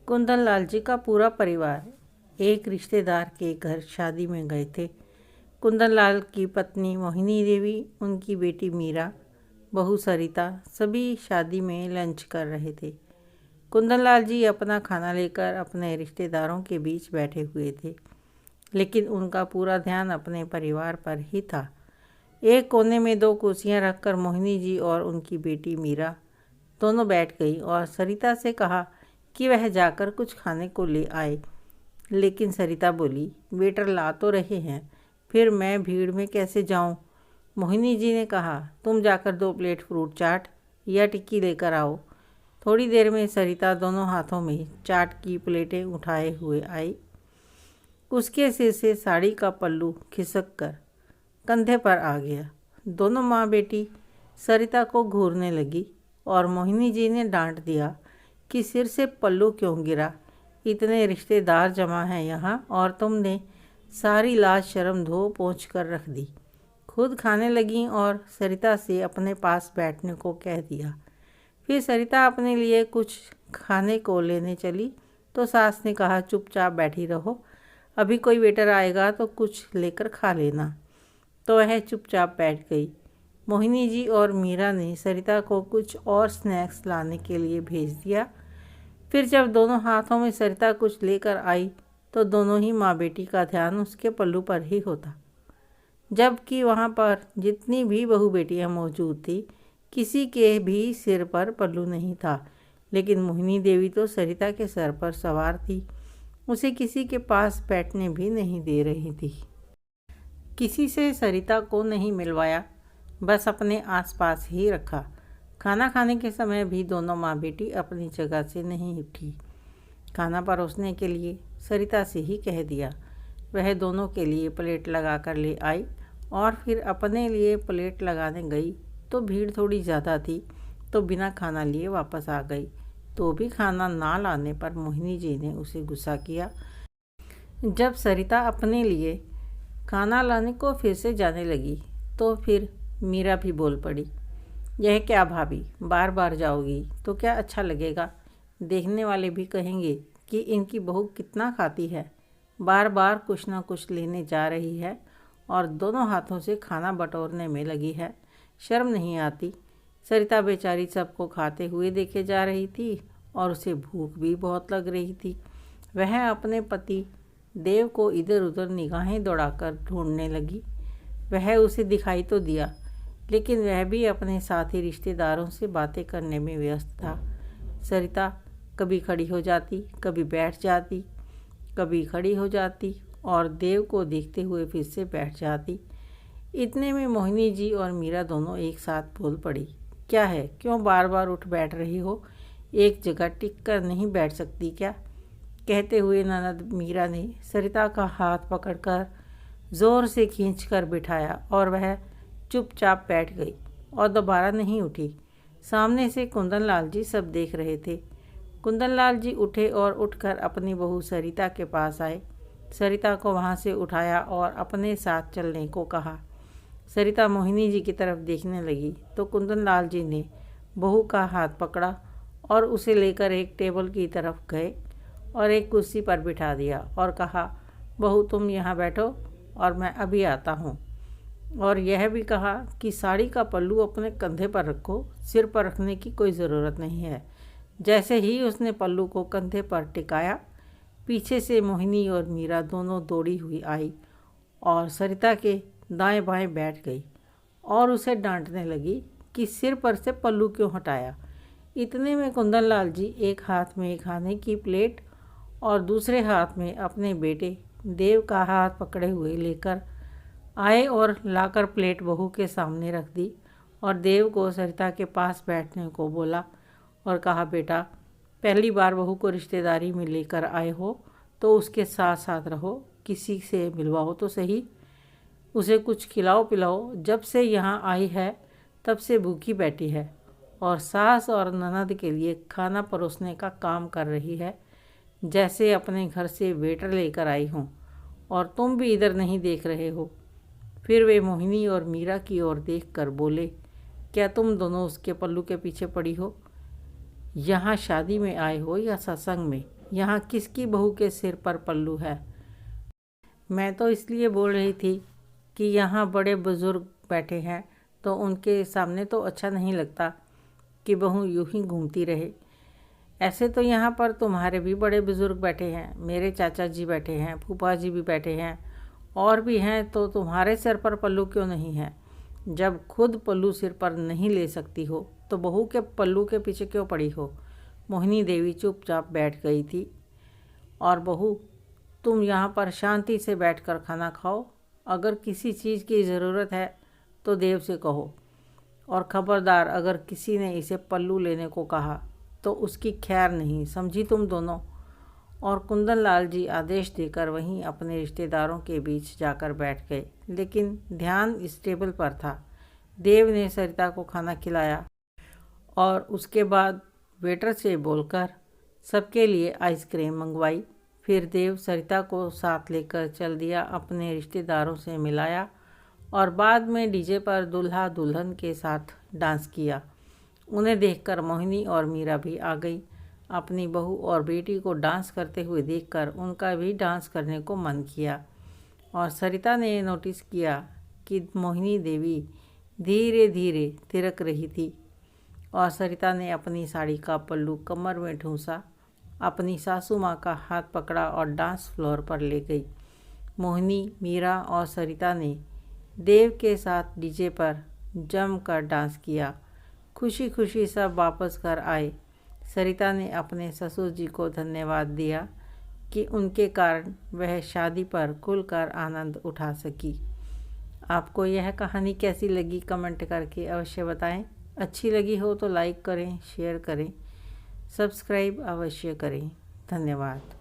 कुंदन लाल जी का पूरा परिवार एक रिश्तेदार के घर शादी में गए थे। कुंदन लाल की पत्नी मोहिनी देवी, उनकी बेटी मीरा, बहू सरिता सभी शादी में लंच कर रहे थे। कुंदन लाल जी अपना खाना लेकर अपने रिश्तेदारों के बीच बैठे हुए थे, लेकिन उनका पूरा ध्यान अपने परिवार पर ही था। एक कोने में 2 कुर्सियां रखकर मोहिनी जी और उनकी बेटी मीरा दोनों बैठ गई और सरिता से कहा कि वह जाकर कुछ खाने को ले आए। लेकिन सरिता बोली, वेटर ला तो रहे हैं, फिर मैं भीड़ में कैसे जाऊं? मोहिनी जी ने कहा, तुम जाकर 2 प्लेट फ्रूट चाट या टिक्की लेकर आओ। थोड़ी देर में सरिता दोनों हाथों में चाट की प्लेटें उठाए हुए आई। उसके सिर से साड़ी का पल्लू खिसक कर कंधे पर आ गया। दोनों माँ बेटी सरिता को घूरने लगी और मोहिनी जी ने डांट दिया कि सिर से पल्लू क्यों गिरा? इतने रिश्तेदार जमा हैं यहाँ और तुमने सारी लाज शर्म धो पोंछ कर रख दी। खुद खाने लगी और सरिता से अपने पास बैठने को कह दिया। फिर सरिता अपने लिए कुछ खाने को लेने चली तो सास ने कहा, चुपचाप बैठी रहो, अभी कोई वेटर आएगा तो कुछ लेकर खा लेना। तो वह चुपचाप बैठ गई। मोहिनी जी और मीरा ने सरिता को कुछ और स्नैक्स लाने के लिए भेज दिया। फिर जब दोनों हाथों में सरिता कुछ लेकर आई तो दोनों ही माँ बेटी का ध्यान उसके पल्लू पर ही होता, जबकि वहाँ पर जितनी भी बहू बेटियाँ मौजूद थी किसी के भी सिर पर पल्लू नहीं था। लेकिन मोहिनी देवी तो सरिता के सर पर सवार थी, उसे किसी के पास बैठने भी नहीं दे रही थी। किसी से सरिता को नहीं मिलवाया, बस अपने आसपास ही रखा। खाना खाने के समय भी दोनों माँ बेटी अपनी जगह से नहीं उठी। खाना परोसने के लिए सरिता से ही कह दिया। वह दोनों के लिए प्लेट लगा कर ले आई और फिर अपने लिए प्लेट लगाने गई तो भीड़ थोड़ी ज़्यादा थी, तो बिना खाना लिए वापस आ गई। तो भी खाना ना लाने पर मोहिनी जी ने उसे गुस्सा किया। जब सरिता अपने लिए खाना लाने को फिर से जाने लगी तो फिर मीरा भी बोल पड़ी, यह क्या भाभी, बार बार जाओगी तो क्या अच्छा लगेगा? देखने वाले भी कहेंगे कि इनकी बहू कितना खाती है, बार बार कुछ ना कुछ लेने जा रही है और दोनों हाथों से खाना बटोरने में लगी है, शर्म नहीं आती? सरिता बेचारी सबको खाते हुए देखे जा रही थी और उसे भूख भी बहुत लग रही थी। वह अपने पति देव को इधर उधर निगाहें दौड़ाकर ढूंढने लगी। वह उसे दिखाई तो दिया, लेकिन वह भी अपने साथी रिश्तेदारों से बातें करने में व्यस्त था। सरिता कभी खड़ी हो जाती, कभी बैठ जाती, कभी खड़ी हो जाती और देव को देखते हुए फिर से बैठ जाती। इतने में मोहिनी जी और मीरा दोनों एक साथ बोल पड़ी, क्या है, क्यों बार बार उठ बैठ रही हो? एक जगह टिक कर नहीं बैठ सकती क्या? कहते हुए ननद मीरा ने सरिता का हाथ पकड़कर ज़ोर से खींचकर बिठाया और वह चुपचाप बैठ गई और दोबारा नहीं उठी। सामने से कुंदन लाल जी सब देख रहे थे। कुंदन लाल जी उठे और उठकर अपनी बहू सरिता के पास आए। सरिता को वहाँ से उठाया और अपने साथ चलने को कहा। सरिता मोहिनी जी की तरफ देखने लगी तो कुंदन लाल जी ने बहू का हाथ पकड़ा और उसे लेकर एक टेबल की तरफ गए और एक कुर्सी पर बिठा दिया और कहा, बहू तुम यहाँ बैठो और मैं अभी आता हूँ। और यह भी कहा कि साड़ी का पल्लू अपने कंधे पर रखो, सिर पर रखने की कोई ज़रूरत नहीं है। जैसे ही उसने पल्लू को कंधे पर टिकाया, पीछे से मोहिनी और मीरा दोनों दौड़ी हुई आई और सरिता के दाएं बाएं बैठ गई और उसे डांटने लगी कि सिर पर से पल्लू क्यों हटाया। इतने में कुंदन लाल जी एक हाथ में खाने की प्लेट और दूसरे हाथ में अपने बेटे देव का हाथ पकड़े हुए लेकर आए और लाकर प्लेट बहू के सामने रख दी और देव को सरिता के पास बैठने को बोला और कहा, बेटा पहली बार बहू को रिश्तेदारी में लेकर आए हो तो उसके साथ साथ रहो, किसी से मिलवाओ तो सही, उसे कुछ खिलाओ पिलाओ। जब से यहाँ आई है तब से भूखी बैठी है और सास और ननद के लिए खाना परोसने का काम कर रही है, जैसे अपने घर से वेटर लेकर आई हूँ, और तुम भी इधर नहीं देख रहे हो। फिर वे मोहिनी और मीरा की ओर देखकर बोले, क्या तुम दोनों उसके पल्लू के पीछे पड़ी हो? यहाँ शादी में आए हो या सत्संग में, यहाँ किसकी बहू के सिर पर पल्लू है? मैं तो इसलिए बोल रही थी कि यहाँ बड़े बुज़ुर्ग बैठे हैं तो उनके सामने तो अच्छा नहीं लगता कि बहू यूं ही घूमती रहे। ऐसे तो यहाँ पर तुम्हारे भी बड़े बुज़ुर्ग बैठे हैं, मेरे चाचा जी बैठे हैं, फूफा जी भी बैठे हैं, और भी हैं, तो तुम्हारे सिर पर पल्लू क्यों नहीं है? जब खुद पल्लू सिर पर नहीं ले सकती हो तो बहू के पल्लू के पीछे क्यों पड़ी हो? मोहिनी देवी चुपचाप बैठ गई थी। और बहू, तुम यहाँ पर शांति से बैठकर खाना खाओ। अगर किसी चीज़ की ज़रूरत है तो देव से कहो, और ख़बरदार अगर किसी ने इसे पल्लू लेने को कहा तो उसकी खैर नहीं, समझी तुम दोनों। और कुंदन लाल जी आदेश देकर वहीं अपने रिश्तेदारों के बीच जाकर बैठ गए, लेकिन ध्यान इस टेबल पर था। देव ने सरिता को खाना खिलाया और उसके बाद वेटर से बोलकर सबके लिए आइसक्रीम मंगवाई। फिर देव सरिता को साथ लेकर चल दिया, अपने रिश्तेदारों से मिलाया और बाद में डीजे पर दूल्हा दुल्हन के साथ डांस किया। उन्हें देखकर मोहिनी और मीरा भी आ गई। अपनी बहू और बेटी को डांस करते हुए देखकर उनका भी डांस करने को मन किया। और सरिता ने नोटिस किया कि मोहिनी देवी धीरे धीरे थिरक रही थी और सरिता ने अपनी साड़ी का पल्लू कमर में ठूंसा, अपनी सासू माँ का हाथ पकड़ा और डांस फ्लोर पर ले गई। मोहिनी, मीरा और सरिता ने देव के साथ डीजे पर जमकर डांस किया। खुशी खुशी सब वापस घर आए। सरिता ने अपने ससुर जी को धन्यवाद दिया कि उनके कारण वह शादी पर खुलकर आनंद उठा सकी। आपको यह कहानी कैसी लगी कमेंट करके अवश्य बताएं। अच्छी लगी हो तो लाइक करें, शेयर करें, सब्सक्राइब अवश्य करें। धन्यवाद।